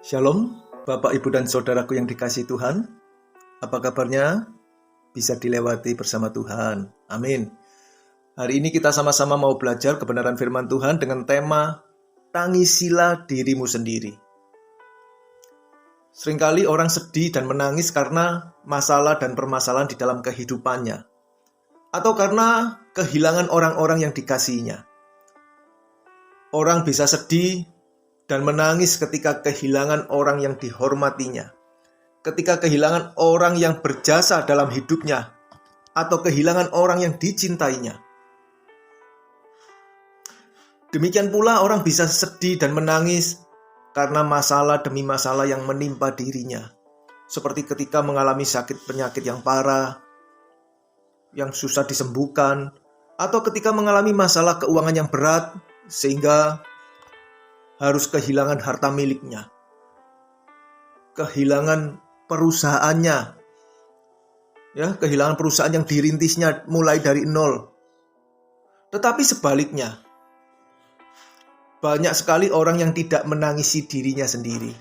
Shalom, Bapak, Ibu, dan Saudaraku yang dikasihi Tuhan. Apa kabarnya? Bisa dilewati bersama Tuhan. Amin. Hari ini kita sama-sama mau belajar kebenaran firman Tuhan dengan tema Tangisilah dirimu sendiri. Seringkali orang sedih dan menangis karena masalah dan permasalahan di dalam kehidupannya, atau karena kehilangan orang-orang yang dikasihinya. Orang bisa sedih dan menangis ketika kehilangan orang yang dihormatinya, ketika kehilangan orang yang berjasa dalam hidupnya, atau kehilangan orang yang dicintainya. Demikian pula orang bisa sedih dan menangis karena masalah demi masalah yang menimpa dirinya, seperti ketika mengalami sakit penyakit yang parah, yang susah disembuhkan, atau ketika mengalami masalah keuangan yang berat, sehingga harus kehilangan harta miliknya, kehilangan perusahaannya, kehilangan perusahaan yang dirintisnya mulai dari nol. Tetapi sebaliknya, banyak sekali orang yang tidak menangisi dirinya sendiri.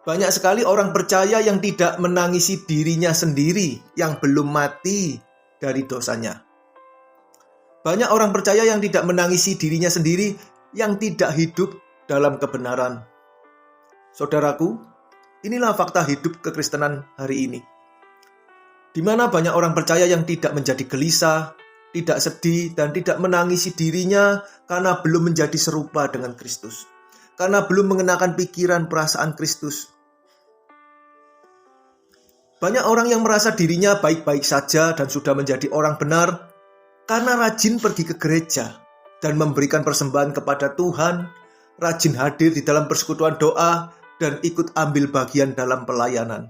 Banyak sekali orang percaya yang tidak menangisi dirinya sendiri, yang belum mati dari dosanya. Banyak orang percaya yang tidak menangisi dirinya sendiri, yang tidak hidup dalam kebenaran. Saudaraku, inilah fakta hidup kekristenan hari ini, di mana banyak orang percaya yang tidak menjadi gelisah, tidak sedih, dan tidak menangisi dirinya karena belum menjadi serupa dengan Kristus, karena belum mengenakan pikiran perasaan Kristus. Banyak orang yang merasa dirinya baik-baik saja dan sudah menjadi orang benar karena rajin pergi ke gereja dan memberikan persembahan kepada Tuhan, rajin hadir di dalam persekutuan doa, dan ikut ambil bagian dalam pelayanan.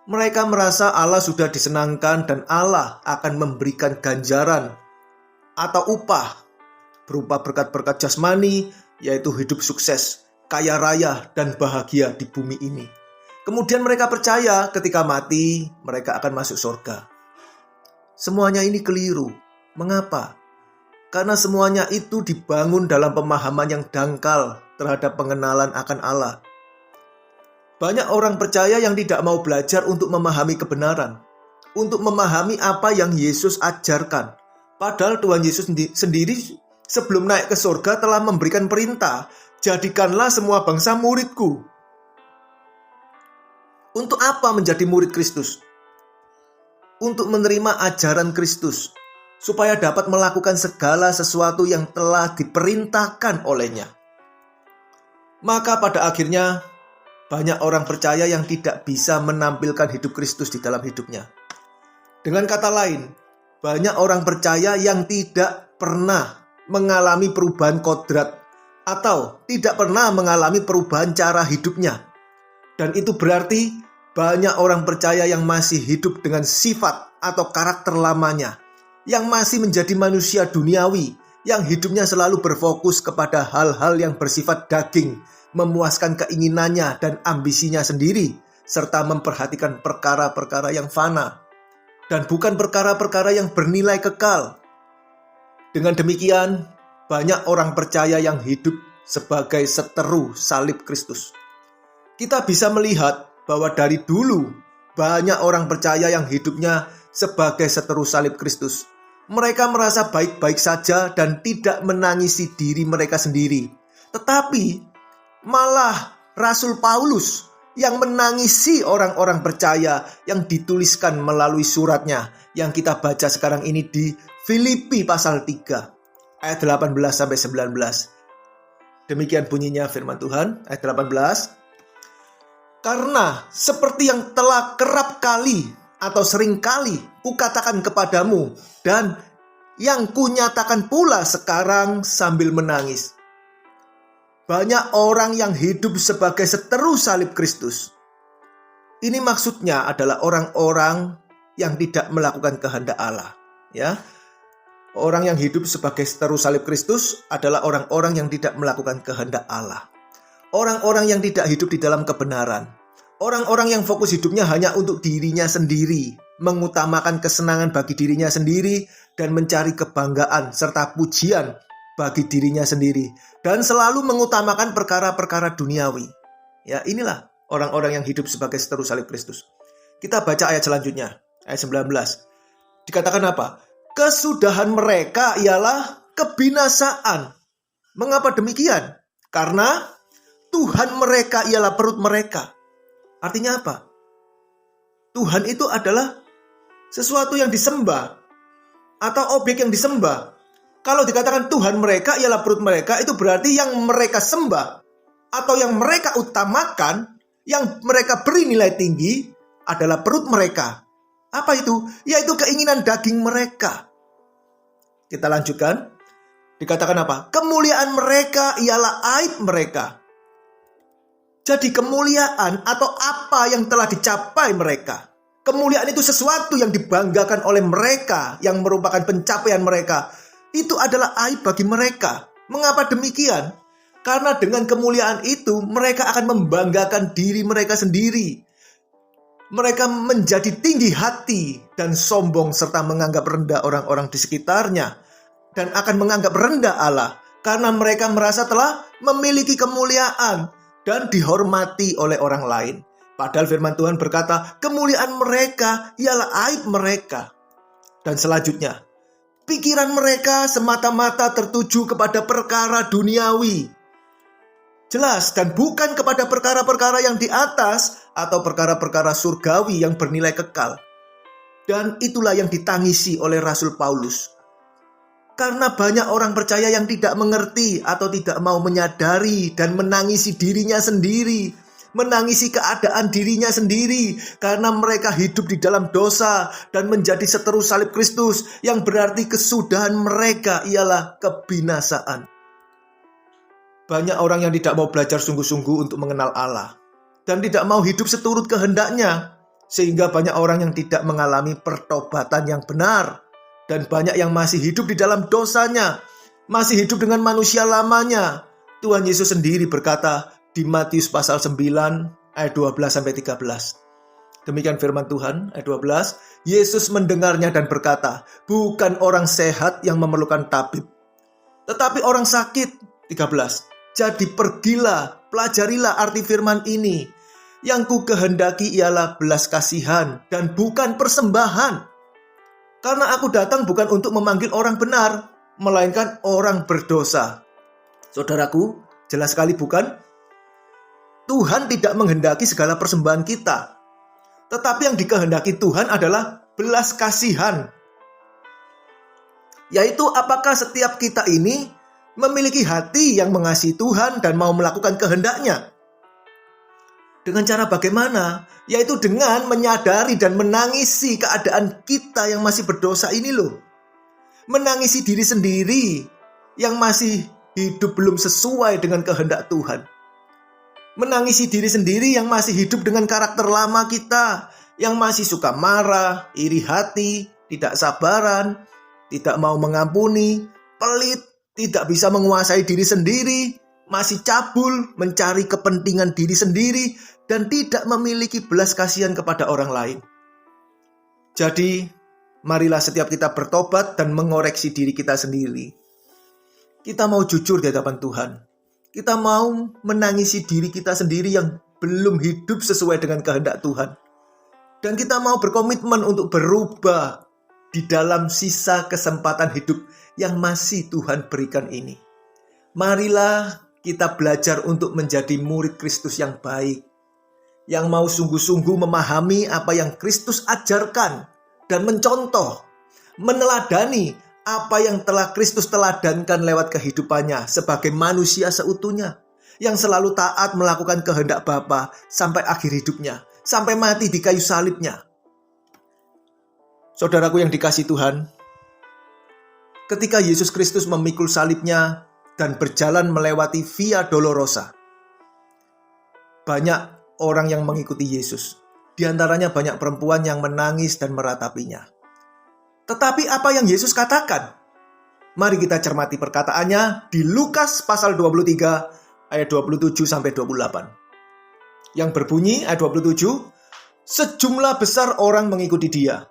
Mereka merasa Allah sudah disenangkan dan Allah akan memberikan ganjaran atau upah berupa berkat-berkat jasmani, yaitu hidup sukses, kaya raya, dan bahagia di bumi ini. Kemudian mereka percaya ketika mati, mereka akan masuk surga. Semuanya ini keliru. Mengapa? Karena semuanya itu dibangun dalam pemahaman yang dangkal terhadap pengenalan akan Allah. Banyak orang percaya yang tidak mau belajar untuk memahami kebenaran, untuk memahami apa yang Yesus ajarkan. Padahal Tuhan Yesus sendiri sebelum naik ke surga telah memberikan perintah, jadikanlah semua bangsa muridku. Untuk apa menjadi murid Kristus? Untuk menerima ajaran Kristus, supaya dapat melakukan segala sesuatu yang telah diperintahkan olehnya. Maka pada akhirnya, banyak orang percaya yang tidak bisa menampilkan hidup Kristus di dalam hidupnya. Dengan kata lain, banyak orang percaya yang tidak pernah mengalami perubahan kodrat atau tidak pernah mengalami perubahan cara hidupnya. Dan itu berarti banyak orang percaya yang masih hidup dengan sifat atau karakter lamanya, yang masih menjadi manusia duniawi, yang hidupnya selalu berfokus kepada hal-hal yang bersifat daging, memuaskan keinginannya dan ambisinya sendiri, serta memperhatikan perkara-perkara yang fana, dan bukan perkara-perkara yang bernilai kekal. Dengan demikian, banyak orang percaya yang hidup sebagai seteru salib Kristus. Kita bisa melihat bahwa dari dulu, banyak orang percaya yang hidupnya sebagai seteru salib Kristus. Mereka merasa baik-baik saja dan tidak menangisi diri mereka sendiri. Tetapi malah Rasul Paulus yang menangisi orang-orang percaya yang dituliskan melalui suratnya yang kita baca sekarang ini di Filipi pasal 3 ayat 18-19. Demikian bunyinya firman Tuhan ayat 18. Karena seperti yang telah kerap kali atau seringkali kukatakan kepadamu dan yang kunyatakan pula sekarang sambil menangis. Banyak orang yang hidup sebagai seteru salib Kristus. Ini maksudnya adalah orang-orang yang tidak melakukan kehendak Allah. Orang yang hidup sebagai seteru salib Kristus adalah orang-orang yang tidak melakukan kehendak Allah. Orang-orang yang tidak hidup di dalam kebenaran. Orang-orang yang fokus hidupnya hanya untuk dirinya sendiri, mengutamakan kesenangan bagi dirinya sendiri, dan mencari kebanggaan serta pujian bagi dirinya sendiri, dan selalu mengutamakan perkara-perkara duniawi. Ya, inilah orang-orang yang hidup sebagai seteru salib Kristus. Kita baca ayat selanjutnya, ayat 19. Dikatakan apa? Kesudahan mereka ialah kebinasaan. Mengapa demikian? Karena Tuhan mereka ialah perut mereka. Artinya apa? Tuhan itu adalah sesuatu yang disembah atau objek yang disembah. Kalau dikatakan Tuhan mereka ialah perut mereka, itu berarti yang mereka sembah atau yang mereka utamakan, yang mereka beri nilai tinggi adalah perut mereka. Apa itu? Yaitu keinginan daging mereka. Kita lanjutkan. Dikatakan apa? Kemuliaan mereka ialah aib mereka. Jadi kemuliaan atau apa yang telah dicapai mereka. Kemuliaan itu sesuatu yang dibanggakan oleh mereka, yang merupakan pencapaian mereka. Itu adalah aib bagi mereka. Mengapa demikian? Karena dengan kemuliaan itu mereka akan membanggakan diri mereka sendiri. Mereka menjadi tinggi hati dan sombong serta menganggap rendah orang-orang di sekitarnya. Dan akan menganggap rendah Allah karena mereka merasa telah memiliki kemuliaan dan dihormati oleh orang lain. Padahal firman Tuhan berkata, kemuliaan mereka ialah aib mereka. Dan selanjutnya, pikiran mereka semata-mata tertuju kepada perkara duniawi. Jelas, dan bukan kepada perkara-perkara yang di atas atau perkara-perkara surgawi yang bernilai kekal. Dan itulah yang ditangisi oleh Rasul Paulus. Karena banyak orang percaya yang tidak mengerti atau tidak mau menyadari dan menangisi dirinya sendiri. Menangisi keadaan dirinya sendiri. Karena mereka hidup di dalam dosa dan menjadi seteru salib Kristus. Yang berarti kesudahan mereka ialah kebinasaan. Banyak orang yang tidak mau belajar sungguh-sungguh untuk mengenal Allah. Dan tidak mau hidup seturut kehendaknya. Sehingga banyak orang yang tidak mengalami pertobatan yang benar. Dan banyak yang masih hidup di dalam dosanya. Masih hidup dengan manusia lamanya. Tuhan Yesus sendiri berkata di Matius pasal 9 ayat 12-13. Demikian firman Tuhan ayat 12. Yesus mendengarnya dan berkata, bukan orang sehat yang memerlukan tabib, tetapi orang sakit. 13. Jadi pergilah, pelajarilah arti firman ini. Yang ku kehendaki ialah belas kasihan dan bukan persembahan. Karena aku datang bukan untuk memanggil orang benar, melainkan orang berdosa. Saudaraku, jelas sekali bukan? Tuhan tidak menghendaki segala persembahan kita. Tetapi yang dikehendaki Tuhan adalah belas kasihan. Yaitu apakah setiap kita ini memiliki hati yang mengasihi Tuhan dan mau melakukan kehendaknya. Dengan cara bagaimana? Yaitu dengan menyadari dan menangisi keadaan kita yang masih berdosa ini loh. Menangisi diri sendiri yang masih hidup belum sesuai dengan kehendak Tuhan. Menangisi diri sendiri yang masih hidup dengan karakter lama kita. Yang masih suka marah, iri hati, tidak sabaran, tidak mau mengampuni, pelit, tidak bisa menguasai diri sendiri, masih cabul, mencari kepentingan diri sendiri, dan tidak memiliki belas kasihan kepada orang lain. Jadi, marilah setiap kita bertobat dan mengoreksi diri kita sendiri. Kita mau jujur di hadapan Tuhan. Kita mau menangisi diri kita sendiri yang belum hidup sesuai dengan kehendak Tuhan. Dan kita mau berkomitmen untuk berubah di dalam sisa kesempatan hidup yang masih Tuhan berikan ini. Marilah kita belajar untuk menjadi murid Kristus yang baik. Yang mau sungguh-sungguh memahami apa yang Kristus ajarkan dan mencontoh, meneladani apa yang telah Kristus teladankan lewat kehidupannya sebagai manusia seutuhnya, yang selalu taat melakukan kehendak Bapa sampai akhir hidupnya, sampai mati di kayu salibnya. Saudaraku yang dikasihi Tuhan, ketika Yesus Kristus memikul salibnya dan berjalan melewati Via Dolorosa, banyak orang yang mengikuti Yesus. Di antaranya banyak perempuan yang menangis dan meratapinya. Tetapi apa yang Yesus katakan? Mari kita cermati perkataannya di Lukas pasal 23 ayat 27-28. Yang berbunyi ayat 27, sejumlah besar orang mengikuti dia.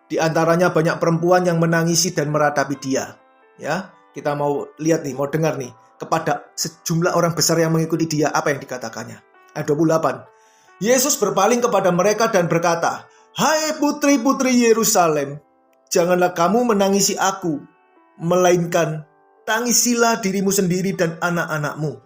Di antaranya banyak perempuan yang menangisi dan meratapi dia. Ya, kita mau lihat nih, mau dengar nih, kepada sejumlah orang besar yang mengikuti dia, apa yang dikatakannya. Ayat 28. Yesus berpaling kepada mereka dan berkata, "Hai putri-putri Yerusalem, janganlah kamu menangisi aku, melainkan tangisilah dirimu sendiri dan anak-anakmu."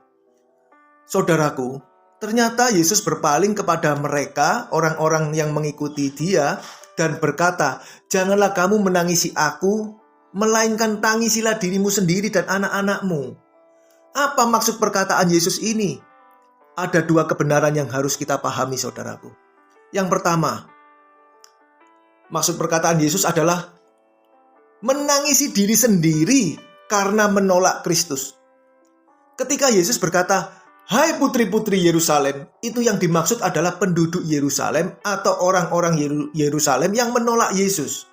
Saudaraku, ternyata Yesus berpaling kepada mereka, orang-orang yang mengikuti Dia, dan berkata, "Janganlah kamu menangisi aku, melainkan tangisilah dirimu sendiri dan anak-anakmu." Apa maksud perkataan Yesus ini? Ada dua kebenaran yang harus kita pahami, saudaraku. Yang pertama, maksud perkataan Yesus adalah menangisi diri sendiri karena menolak Kristus. Ketika Yesus berkata, "Hai putri-putri Yerusalem," itu yang dimaksud adalah penduduk Yerusalem atau orang-orang Yerusalem yang menolak Yesus.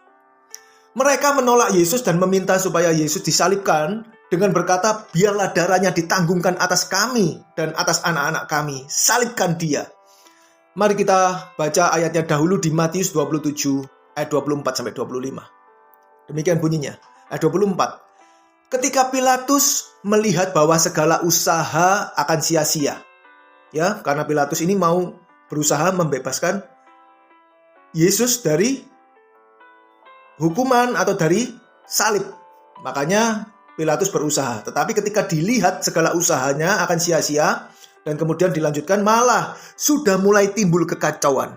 Mereka menolak Yesus dan meminta supaya Yesus disalibkan dengan berkata, "Biarlah darahnya ditanggungkan atas kami dan atas anak-anak kami. Salibkan dia." Mari kita baca ayatnya dahulu di Matius 27 ayat 24-25. Demikian bunyinya. Ayat 24. Ketika Pilatus melihat bahwa segala usaha akan sia-sia. Ya, karena Pilatus ini mau berusaha membebaskan Yesus dari hukuman atau dari salib. Makanya Pilatus berusaha. Tetapi ketika dilihat segala usahanya akan sia-sia dan kemudian dilanjutkan, malah sudah mulai timbul kekacauan.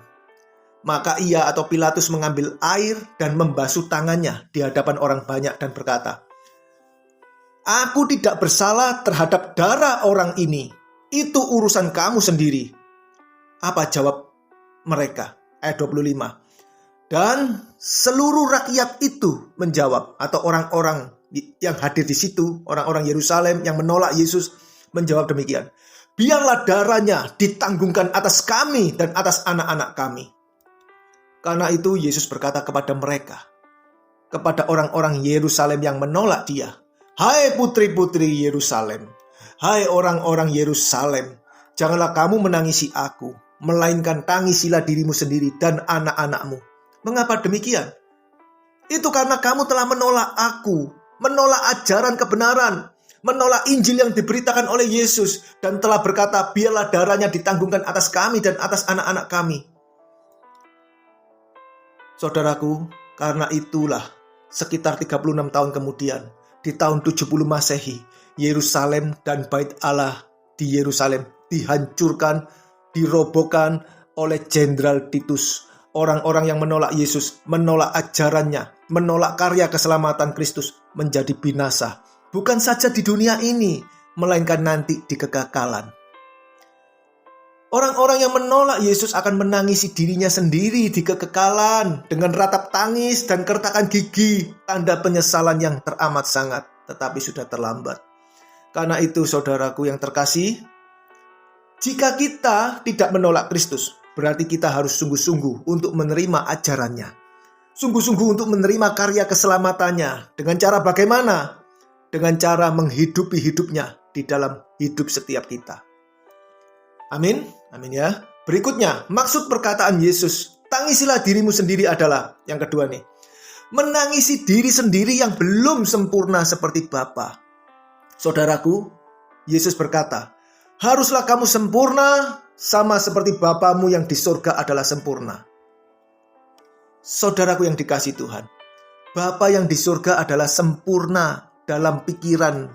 Maka ia atau Pilatus mengambil air dan membasuh tangannya di hadapan orang banyak dan berkata, "Aku tidak bersalah terhadap darah orang ini. Itu urusan kamu sendiri." Apa jawab mereka? Ayat 25. Dan seluruh rakyat itu menjawab, atau orang-orang yang hadir di situ, orang-orang Yerusalem yang menolak Yesus menjawab demikian, "Biarlah darahnya ditanggungkan atas kami dan atas anak-anak kami." Karena itu Yesus berkata kepada mereka, kepada orang-orang Yerusalem yang menolak Dia, "Hai putri-putri Yerusalem, hai orang-orang Yerusalem, janganlah kamu menangisi aku, melainkan tangisilah dirimu sendiri dan anak-anakmu." Mengapa demikian? Itu karena kamu telah menolak aku, menolak ajaran kebenaran, menolak Injil yang diberitakan oleh Yesus, dan telah berkata, "Biarlah darahnya ditanggungkan atas kami dan atas anak-anak kami." Saudaraku, karena itulah sekitar 36 tahun kemudian, di tahun 70 Masehi, Yerusalem dan Bait Allah di Yerusalem dihancurkan, dirobohkan oleh Jenderal Titus. Orang-orang yang menolak Yesus, menolak ajarannya, menolak karya keselamatan Kristus menjadi binasa. Bukan saja di dunia ini, melainkan nanti di kekekalan. Orang-orang yang menolak Yesus akan menangisi dirinya sendiri di kekekalan dengan ratap tangis dan kertakan gigi, tanda penyesalan yang teramat sangat, tetapi sudah terlambat. Karena itu, saudaraku yang terkasih, jika kita tidak menolak Kristus, berarti kita harus sungguh-sungguh untuk menerima ajarannya. Sungguh-sungguh untuk menerima karya keselamatannya. Dengan cara bagaimana? Dengan cara menghidupi hidupnya di dalam hidup setiap kita. Amin, amin ya. Berikutnya, maksud perkataan Yesus, "Tangisilah dirimu sendiri" adalah yang kedua nih, menangisi diri sendiri yang belum sempurna seperti Bapa. Saudaraku, Yesus berkata, "Haruslah kamu sempurna sama seperti Bapamu yang di surga adalah sempurna." Saudaraku yang dikasihi Tuhan, Bapa yang di surga adalah sempurna dalam pikiran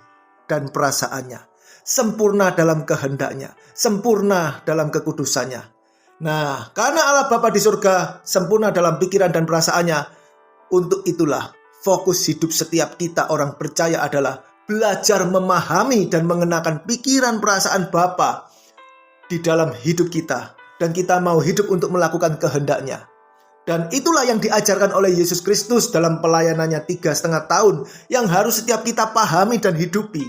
dan perasaannya, sempurna dalam kehendaknya, sempurna dalam kekudusannya. Nah, karena Allah Bapa di surga sempurna dalam pikiran dan perasaannya, untuk itulah fokus hidup setiap kita orang percaya adalah belajar memahami dan mengenakan pikiran perasaan Bapa di dalam hidup kita. Dan kita mau hidup untuk melakukan kehendaknya. Dan itulah yang diajarkan oleh Yesus Kristus dalam pelayanannya 3,5 tahun yang harus setiap kita pahami dan hidupi.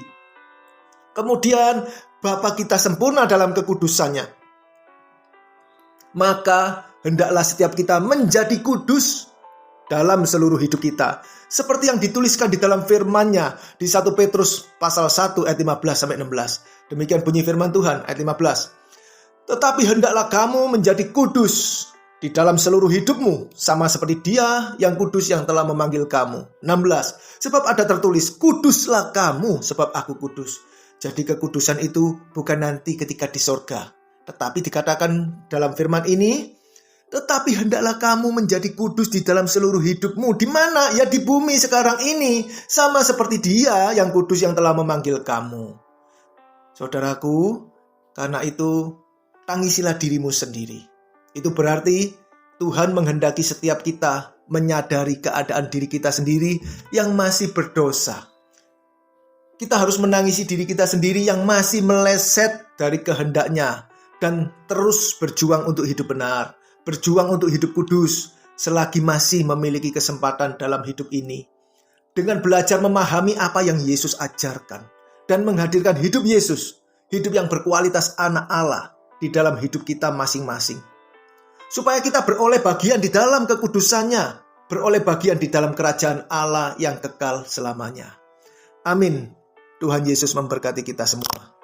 Kemudian Bapa kita sempurna dalam kekudusannya. Maka hendaklah setiap kita menjadi kudus dalam seluruh hidup kita. Seperti yang dituliskan di dalam firman-Nya di 1 Petrus pasal 1 ayat 15-16. Demikian bunyi firman Tuhan ayat 15. "Tetapi hendaklah kamu menjadi kudus di dalam seluruh hidupmu, sama seperti Dia yang kudus yang telah memanggil kamu." 16. "Sebab ada tertulis, kuduslah kamu sebab aku kudus." Jadi kekudusan itu bukan nanti ketika di sorga. Tetapi dikatakan dalam firman ini, tetapi hendaklah kamu menjadi kudus di dalam seluruh hidupmu. Di mana? Ya di bumi sekarang ini. Sama seperti Dia yang kudus yang telah memanggil kamu. Saudaraku, karena itu tangisilah dirimu sendiri. Itu berarti Tuhan menghendaki setiap kita menyadari keadaan diri kita sendiri yang masih berdosa. Kita harus menangisi diri kita sendiri yang masih meleset dari kehendaknya dan terus berjuang untuk hidup benar, berjuang untuk hidup kudus selagi masih memiliki kesempatan dalam hidup ini. Dengan belajar memahami apa yang Yesus ajarkan dan menghadirkan hidup Yesus, hidup yang berkualitas anak Allah di dalam hidup kita masing-masing. Supaya kita beroleh bagian di dalam kekudusannya, beroleh bagian di dalam kerajaan Allah yang kekal selamanya. Amin. Tuhan Yesus memberkati kita semua.